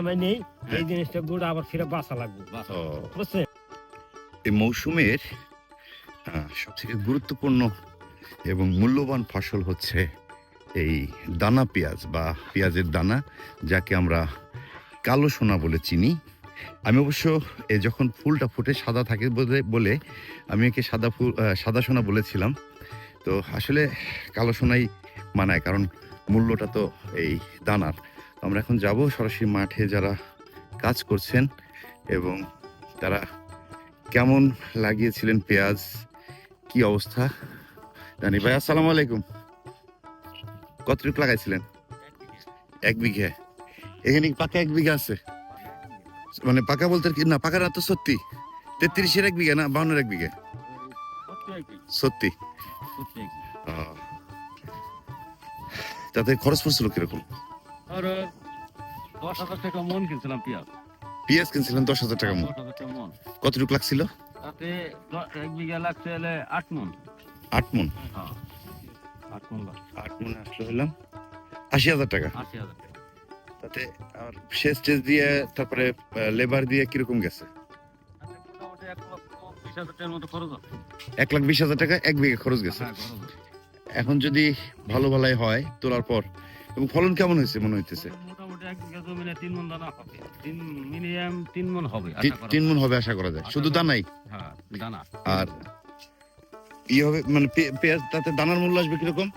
জামাই নেই এই জিনিসটা গুড় আবার ফিরে বাঁচা লাগবে বুঝছেন। এই মৌসুমের সবথেকে গুরুত্বপূর্ণ এবং মূল্যবান ফসল হচ্ছে এই দানা পেঁয়াজ বা পেঁয়াজের দানা, যাকে আমরা কালো সোনা বলে চিনি। আমি অবশ্য যখন ফুলটা ফুটে সাদা থাকে বলে আমি একে সাদা সোনা বলেছিলাম। তো আসলে কালো সোনাই মানায়, কারণ মূল্যটা তো এই দানার। আমরা এখন যাব সরাসরি মাঠে যারা কাজ করছেন এবং তারা কেমন লাগিয়েছিলেন পেঁয়াজ, কি অবস্থা জানি। ভাই আসসালামু আলাইকুম, কতটুকু লাগাইছিলেন? 1 বিঘে। এখানে পাকা 1 বিঘা আছে, মানে পাকা বলতে কি না, পাকা না তো সত্যি 33-এর 1 বিঘা না 52-এর 1 বিঘা? সত্যি। তাতে খরচ পড়ছিল কিরকম? 10,000 টাকা মন কিনছিলাম পেঁয়াজ কিনছিলেন 10,000 টাকা মন। কতটুকু লাগছিল? তাতে 1 বিঘা লাগছে 8 মন। 8 মন? 8 মন 8 মন আসলে হলাম 80,000 টাকা। 80,000 টাকা। তাতে আর সেচ টেচ দিয়ে তারপরে লেবার দিয়ে কিরকম গেছে? মোটামুটি 1,20,000 টাকার মতো খরচ আছে। 1,20,000 টাকা 1 বিঘা খরচ গেছে। এখন যদি ভালো ভালাই হয় তোলার পর, এবং ফলন কেমন হয়েছে মনে হইতেছে? মোটামুটি 1 বিঘা জমিনে 3 মন দানা হবে। মিনিমাম 3 মন হবে। 3 মন হবে আশা করা যায়, শুধু দানাই? হ্যাঁ, দানা। আর ই হবে মানে পেঁয়াজ, তাতে দানার মূল্য আসবে কিরকম?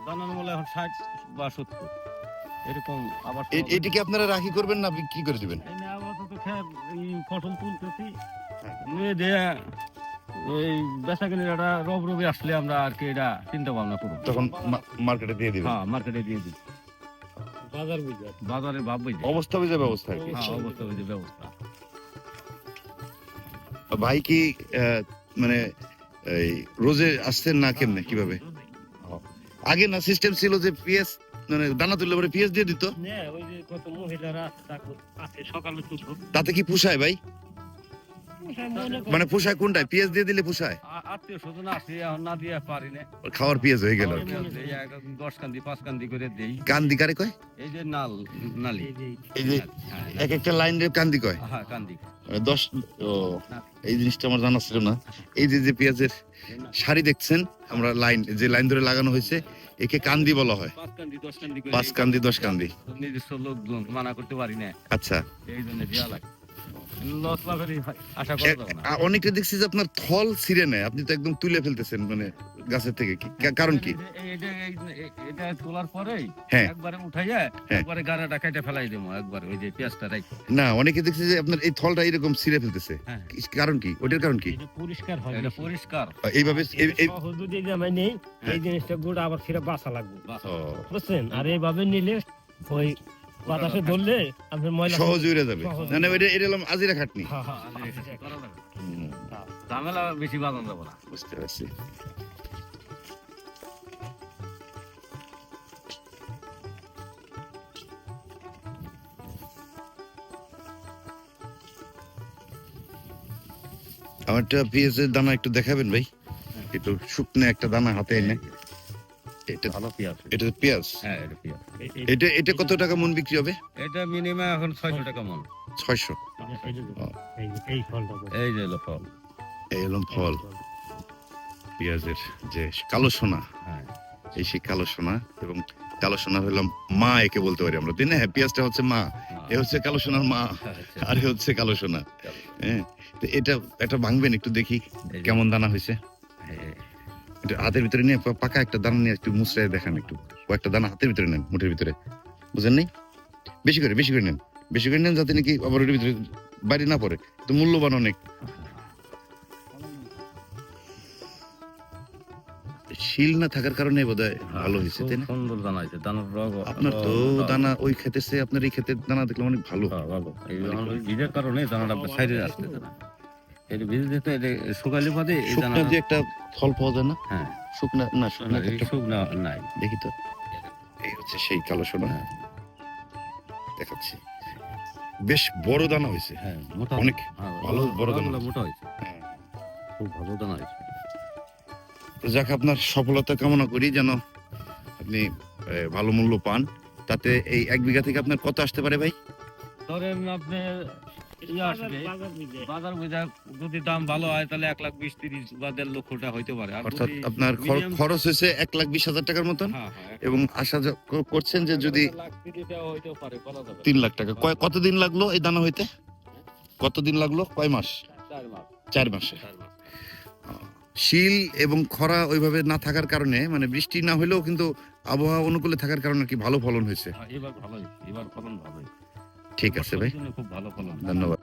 দানার মূল্য এখন 60 বা 70 এরকম। আবার এটা কি আপনারা রাখি করবেন না বিক্রি করে দিবেন? এই নিয়ে আপাতত এই ফসল তুলতেছি, নিয়ে দিয়ে ওই বেচাকেনিরা রবরবি আসলে আমরা আর কি এটা চিন্তা ভাবনা করব, তখন মার্কেটে দিয়ে দিবেন। হ্যাঁ, মার্কেটে দিয়ে দিই। বাজারে ভাব বুঝে অবস্থা বুঝে ব্যবস্থা আর কি। হ্যাঁ, অবস্থা বুঝে ব্যবস্থা। ভাই কি মানে এই রোজে আসছেন না কেমনে কিভাবে? আগে না সিস্টেম ছিল যে পেঁয়াজ মানে দানা তুললে পরে পেঁয়াজ দিয়ে দিত, ওই যে কত মহিলারা আছে সকালে তুলতো। তাতে কি পোষায় ভাই? মানে পোষায় কোনটায়? পেঁয়াজ দিয়ে দিলে পোষায়? আত্মীয় স্বজন আসে, এখন না দিয়ে পারি না। খাওয়ার পেঁয়াজ হয়ে গেল। 10 কান্দি 5 কান্দি করে দেই। কান্দি কারে কয়? এই যে নালি, এই যে এক একটা লাইন রে কান্দি কয়। হ্যাঁ, কান্দি 10। ও, এই জিনিসটা আমার জানা ছিল না। এই যে পেঁয়াজের সারি দেখছেন আমরা, লাইন যে লাইন ধরে লাগানো হয়েছে, একে কান্দি বলা হয়। 5 কান্দি 10 কান্দি করে। 5 কান্দি 10 কান্দি। নির্দিষ্ট লোকজন মানা করতে পারি না, আচ্ছা, এই জন্য দেওয়া লাগে। লস লাভের আশা করা যাবে না। অনেকটা দেখছি যে আপনার থল ছিঁড়ে নেয়, আপনি তো একদম তুলে ফেলতেছেন মানে গাছের থেকে, কারণ কি? এটা তোলার পরেই হ্যাঁ, একবারে উঠাইয়া একবারে গাড়াটা কেটে ফেলাই দেবো একবার, ওই যে পেঁয়াজটা রাখি না, অনেকে দেখছি যে আপনার এই থলটা এরকম ছিঁড়ে ফেলতেছে, কারণ কি? ওটার কারণ কি? পরিষ্কার হয়, এটা পরিষ্কার এইভাবে যদি জামাই নেই এই জিনিসটা গুড় আবার ফিরে বাঁচা লাগবে বুঝছেন। আর এইভাবে নিলে ওই বাতাসে ধরলে আপনার ময়লা সহজ উড়ে যাবে। মানে এটা হলাম আজিরা খাটনি, ঝামেলা বেশি বাজানো যাবে না। বুঝতে পারছি। আমারটা পেঁয়াজের দানা একটু দেখাবেন ভাই, একটু শুকনো একটা দানা হাতে এনে। এটা ভালো পেঁয়াজ, এটা পেঁয়াজ। হ্যাঁ, এটা পেঁয়াজ। এটা কত টাকা মন বিক্রি হবে? এটা মিনিমাম এখন 600 টাকা মন। 600? এই ফলটা, এই যে ফল, এই হলো ফল পেঁয়াজের যে কালো সোনা। হ্যাঁ, এই সেই কালো সোনা, এবং কালো সোনা হলাম মা, একে বলতে পারি আমরা, তাই না? হ্যাঁ, পেঁয়াজটা হচ্ছে মা, এ হচ্ছে কালো সোনার মা, আর এ হচ্ছে কালো সোনা। হ্যাঁ, তো এটা ভাঙবেন একটু দেখি কেমন দানা হয়েছে। এটা হাতের ভিতরে নিয়ে পাকা একটা দানা নিয়ে একটু মুচড়ে দেখান, একটু কয়েকটা দানা হাতের ভিতরে নেন, মুঠের ভিতরে, বুঝেন নাই? বেশি করে নেন যাতে নাকি আবার ওর ভিতরে বাইরে না পড়ে, তো মূল্যবান অনেক। শিল না থাকার কারণে বোধহয় ভালো হয়েছে, তাই না? সুন্দর দানা হয়েছে, দানার রগ। আপনার তো দানা ওই খেতে সে আপনার এই খেতে দানা দেখলাম অনেক ভালো। ভালো, এই ভিজের কারণে দানাটা সাইডে আসছে না। এর ভিজে দিতে শুকালে বাদে এই দানা যে একটা ফল পাওয়া যায় না? হ্যাঁ, শুকনা না, শুকনা নাই। দেখি তো, এই হচ্ছে সেই কালো সোনা, দেখাচ্ছি। বেশ বড় দানা হয়েছে। হ্যাঁ, মোটা, অনেক ভালো বড় দানা, মোটা হয়েছে, খুব ভালো দানা হয়েছে। যাক, আপনার সফলতা কামনা করি, যেন আপনি ভালো মূল্য পান। তাতে এই 1 বিঘা থেকে আপনার কত আসতে পারে ভাই? ধরেন আপনি ইয়ে আসবে বাজার বুঝা যদি দাম ভালো হয় তাহলে 1,20,30 বা 1.5 লক্ষ টাকা হইতে পারে। আর অর্থাৎ যদি আপনার medium- খরচ হয়েছে 1,20,000 টাকার মতন, হ্যাঁ, হ্যাঁ, এবং আশা করছেন যে যদি 1,30,000 টাকা হইতেও পারে, বলা যাবে না। 3 লাখ টাকা। কতদিন লাগলো এই দানা হইতে? কতদিন লাগলো? কয় মাস? 4 মাস। 4 মাসে। 4 মাস। শীল এবং খরা ওইভাবে না থাকার কারণে, মানে বৃষ্টি না হলেও কিন্তু আবহাওয়া অনুকূলে থাকার কারণে কি ভালো ফলন হয়েছে। এবার ভালোই, এবার ফলন ভালোই। ঠিক আছে ভাই, খুব ভালো ফলন। ধন্যবাদ।